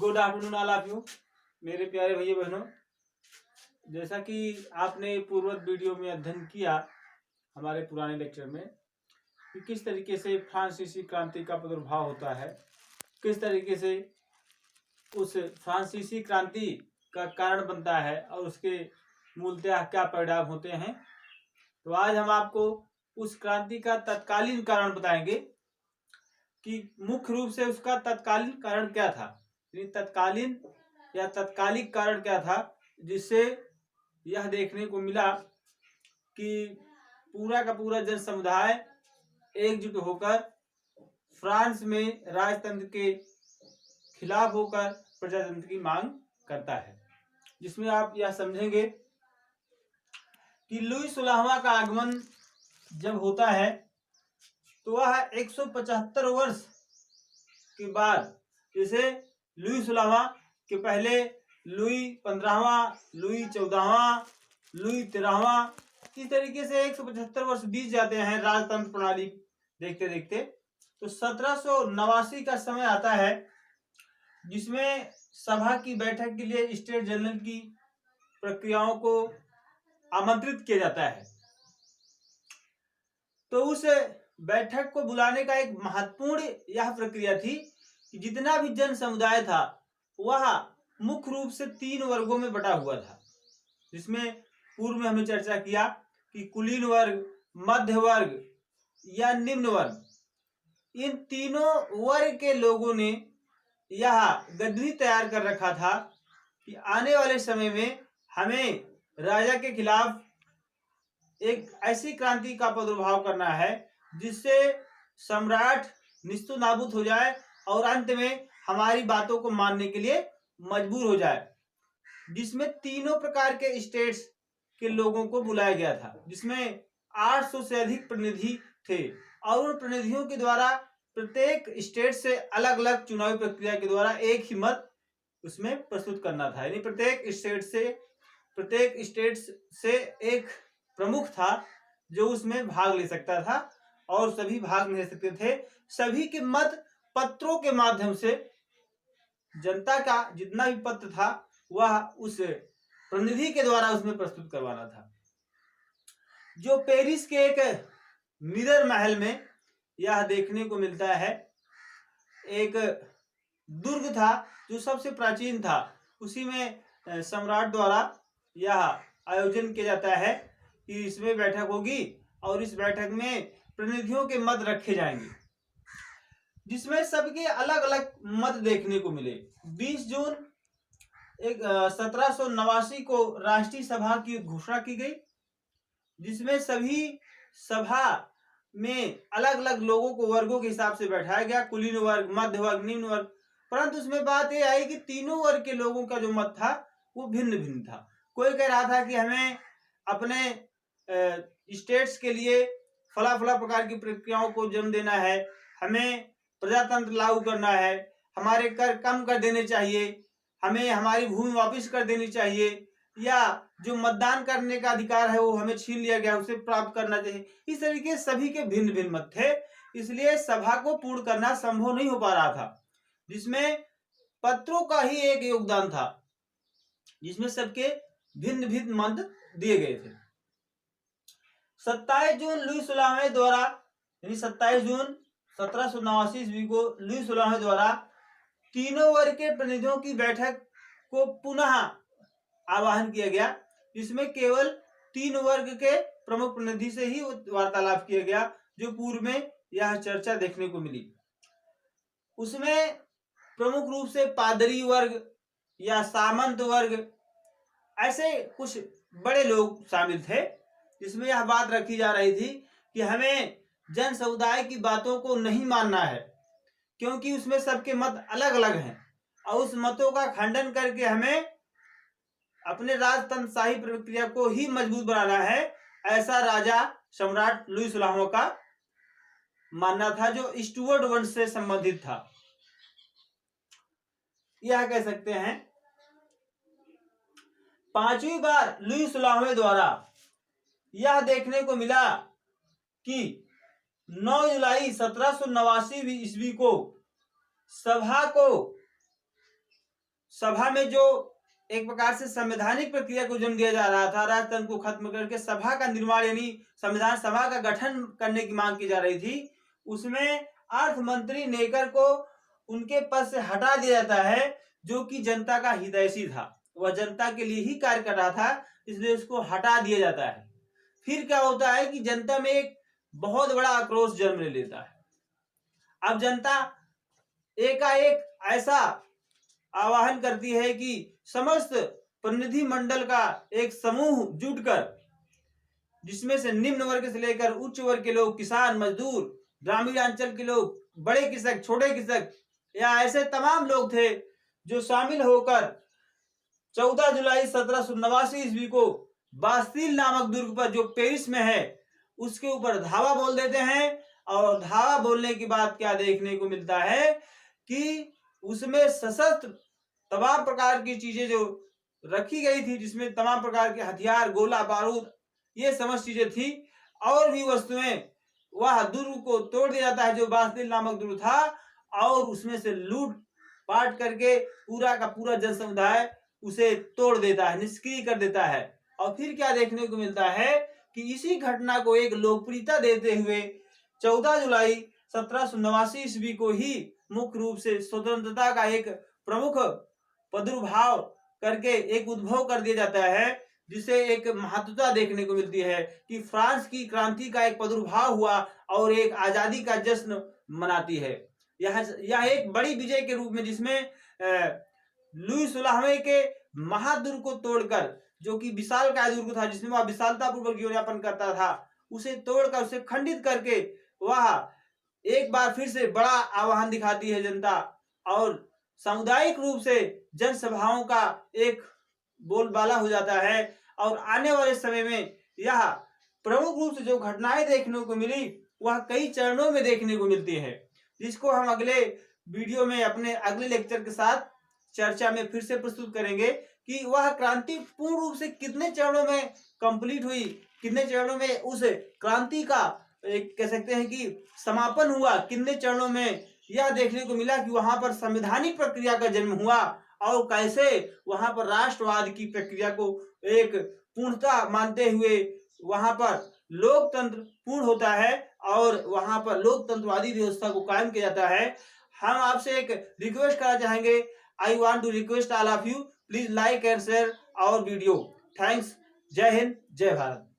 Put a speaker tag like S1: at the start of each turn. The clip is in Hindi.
S1: Good afternoon all of you मेरे प्यारे भैया बहनों। जैसा कि आपने पूर्वज वीडियो में अध्ययन किया हमारे पुराने लेक्चर में कि किस तरीके से फ्रांसीसी क्रांति का प्रादुर्भाव होता है, किस तरीके से उस फ्रांसीसी क्रांति का कारण बनता है और उसके मूलतः क्या परिणाम होते हैं। तो आज हम आपको उस क्रांति का तत्कालीन कारण बताएंगे कि मुख्य रूप से उसका तत्कालीन कारण क्या था, तत्कालीन या तत्कालिक कारण क्या था, जिससे यह देखने को मिला कि पूरा का पूरा जन समुदाय एकजुट होकर फ्रांस में राजतंत्र के खिलाफ होकर प्रजातंत्र की मांग करता है। जिसमें आप यह समझेंगे कि लुई 16वां का आगमन जब होता है तो वह 175 वर्ष के बाद, जैसे लुई 16वां के पहले लुई 15वां, लुई 14वां, लुई 13वां, इस तरीके से 175 वर्ष बीत जाते हैं राजतंत्र प्रणाली देखते देखते। तो 1789 का समय आता है जिसमें सभा की बैठक के लिए स्टेट जनरल की प्रक्रियाओं को आमंत्रित किया जाता है। तो उस बैठक को बुलाने का एक महत्वपूर्ण यह प्रक्रिया थी कि जितना भी जन समुदाय था वह मुख्य रूप से 3 वर्गों में बटा हुआ था, जिसमें पूर्व में हमने चर्चा किया कि कुलीन वर्ग, मध्य वर्ग या निम्न वर्ग, इन तीनों वर्ग के लोगों ने यह गद्दी तैयार कर रखा था कि आने वाले समय में हमें राजा के खिलाफ एक ऐसी क्रांति का प्रादुर्भाव करना है जिससे सम्राट निस्तु नाबूद हो जाए और अंत में हमारी बातों को मानने के लिए मजबूर हो जाए। जिसमें तीनों प्रकार के स्टेट्स के लोगों को बुलाया गया था, जिसमें 800 से अधिक प्रतिनिधि थे और उन प्रतिनिधियों के द्वारा प्रत्येक स्टेट से अलग अलग चुनावी प्रक्रिया के द्वारा एक ही मत उसमें प्रस्तुत करना था। यानी प्रत्येक स्टेट से एक प्रमुख था जो उसमें भाग ले सकता था और सभी भाग नहीं ले सकते थे। सभी के मत पत्रों के माध्यम से जनता का जितना भी पत्र था वह उस प्रतिनिधि के द्वारा उसमें प्रस्तुत करवाना था। जो पेरिस के एक मिरर महल में यह देखने को मिलता है, एक दुर्ग था जो सबसे प्राचीन था, उसी में सम्राट द्वारा यह आयोजन किया जाता है कि इसमें बैठक होगी और इस बैठक में प्रतिनिधियों के मत रखे जाएंगे, जिसमें सबके अलग अलग मत देखने को मिले। 20 जून 1789 को राष्ट्रीय सभा की घोषणा की गई, जिसमें सभी सभा में अलग अलग लोगों को वर्गों के हिसाब से बैठाया गया, कुलीन वर्ग, मध्य वर्ग, निम्न वर्ग। परंतु उसमें बात यह आई कि तीनों वर्ग के लोगों का जो मत था वो भिन्न भिन्न था। कोई कह रहा था कि हमें अपने स्टेट्स के लिए फला फला प्रकार की प्रक्रियाओं को जन्म देना है, हमें प्रजातंत्र लागू करना है, हमारे कर कम कर देने चाहिए, हमें हमारी भूमि वापस कर देनी चाहिए, या जो मतदान करने का अधिकार है वो हमें छीन लिया गया उसे प्राप्त करना चाहिए। इस तरीके सभी के भिन्न भिन्न मत थे, इसलिए सभा को पूर्ण करना संभव नहीं हो पा रहा था, जिसमें पत्रों का ही एक योगदान था, जिसमें सबके भिन्न भिन्न मत दिए गए थे। 27 जून लुई 16वें द्वारा, यानी 27 जून 1789 ईस्वी को लुई 16वें द्वारा तीनों वर्ग के प्रतिनिधियों की बैठक को पुनः आह्वान किया गया, जिसमें केवल 3 वर्ग के प्रमुख प्रतिनिधि से ही वार्तालाप किया गया, जो पूर्व में यह चर्चा देखने को मिली। उसमें प्रमुख रूप से पादरी वर्ग या सामंत वर्ग ऐसे कुछ बड़े लोग शामिल थे, जिसमें यह बात रखी जा रही थी कि हमें जन समुदाय की बातों को नहीं मानना है, क्योंकि उसमें सबके मत अलग अलग हैं और उस मतों का खंडन करके हमें अपने राजतंत्रशाही प्रक्रिया को ही मजबूत बनाना है। ऐसा राजा सम्राट लुई 16वां का मानना था, जो स्टुअर्ट वंश से संबंधित था। यह कह सकते हैं 5वीं बार लुई 16वें द्वारा यह देखने को मिला कि 9 जुलाई 1789 ईस्वी को सभा को सभा में जो एक प्रकार से संवैधानिक प्रक्रिया को जन्म दिया जा रहा था, राजतंत्र को खत्म करके सभा का निर्माण यानी संविधान सभा का गठन करने की मांग की जा रही थी, उसमें अर्थ मंत्री नेकर को उनके पद से हटा दिया जाता है, जो कि जनता का हितैषी था, वह जनता के लिए ही कार्य कर रहा था, इसलिए उसको हटा दिया जाता है। फिर क्या होता है कि जनता में एक बहुत बड़ा आक्रोश जन्म ले लेता है। अब जनता एकाएक ऐसा आह्वान करती है कि समस्त प्रतिनिधि मंडल का एक समूह जुटकर, जिसमें से निम्न वर्ग से लेकर उच्च वर्ग के लोग, किसान, मजदूर, ग्रामीण अंचल के लोग, बड़े कृषक, छोटे कृषक, या ऐसे तमाम लोग थे जो शामिल होकर 14 जुलाई 1789 ईस्वी को बास्तील नामक दुर्ग पर, जो पेरिस में है, उसके ऊपर धावा बोल देते हैं। और धावा बोलने के बाद क्या देखने को मिलता है कि उसमें सशस्त्र तमाम प्रकार की चीजें जो रखी गई थी, जिसमें तमाम प्रकार के हथियार, गोला बारूद, ये समस्त चीजें थी, और भी वस्तुएं, वह दुर्ग को तोड़ दिया जाता है जो बास्तील नामक दुर्ग था, और उसमें से लूट पाट करके पूरा का पूरा जन समुदाय उसे तोड़ देता है, निष्क्रिय कर देता है। और फिर क्या देखने को मिलता है कि इसी घटना को एक लोकप्रियता देते हुए 14 जुलाई 1789 ईस्वी को ही मुख्य रूप से स्वतंत्रता का एक प्रमुख प्रादुर्भाव करके एक उद्भव कर दिया जाता है, जिसे एक महत्वता देखने को मिलती है कि फ्रांस की क्रांति का एक प्रादुर्भाव हुआ और एक आजादी का जश्न मनाती है। यह एक बड़ी विजय के रूप में, जिसमें लुई 16वें के महादुर्ग को तोड़कर, जो कि विशालकाय दुर्ग था, जिसमें वह विशालता पूर्वक जीवन यापन करता था, उसे तोड़कर, उसे खंडित करके वह एक बार फिर से बड़ा आह्वान दिखाती है जनता, और सामुदायिक रूप से जनसभाओं का एक बोलबाला हो जाता है। और आने वाले समय में यह प्रमुख रूप से जो घटनाएं देखने को मिली, वह कई चरणों में देखने को मिलती है, जिसको हम अगले वीडियो में अपने अगले लेक्चर के साथ चर्चा में फिर से प्रस्तुत करेंगे कि वह क्रांति पूर्ण रूप से कितने चरणों में कंप्लीट हुई, कितने चरणों में उस क्रांति का कह सकते हैं कि समापन हुआ, कितने चरणों में यह देखने को मिला कि वहां पर संवैधानिक प्रक्रिया का जन्म हुआ, और कैसे वहां पर राष्ट्रवाद की प्रक्रिया को एक पूर्णता मानते हुए वहां पर लोकतंत्र पूर्ण होता है, और वहां पर लोकतंत्रवादी व्यवस्था को कायम किया जाता है। हम आपसे एक रिक्वेस्ट करना चाहेंगे, I want to request all of you, please like and share our video. Thanks. जय हिंद, जय भारत।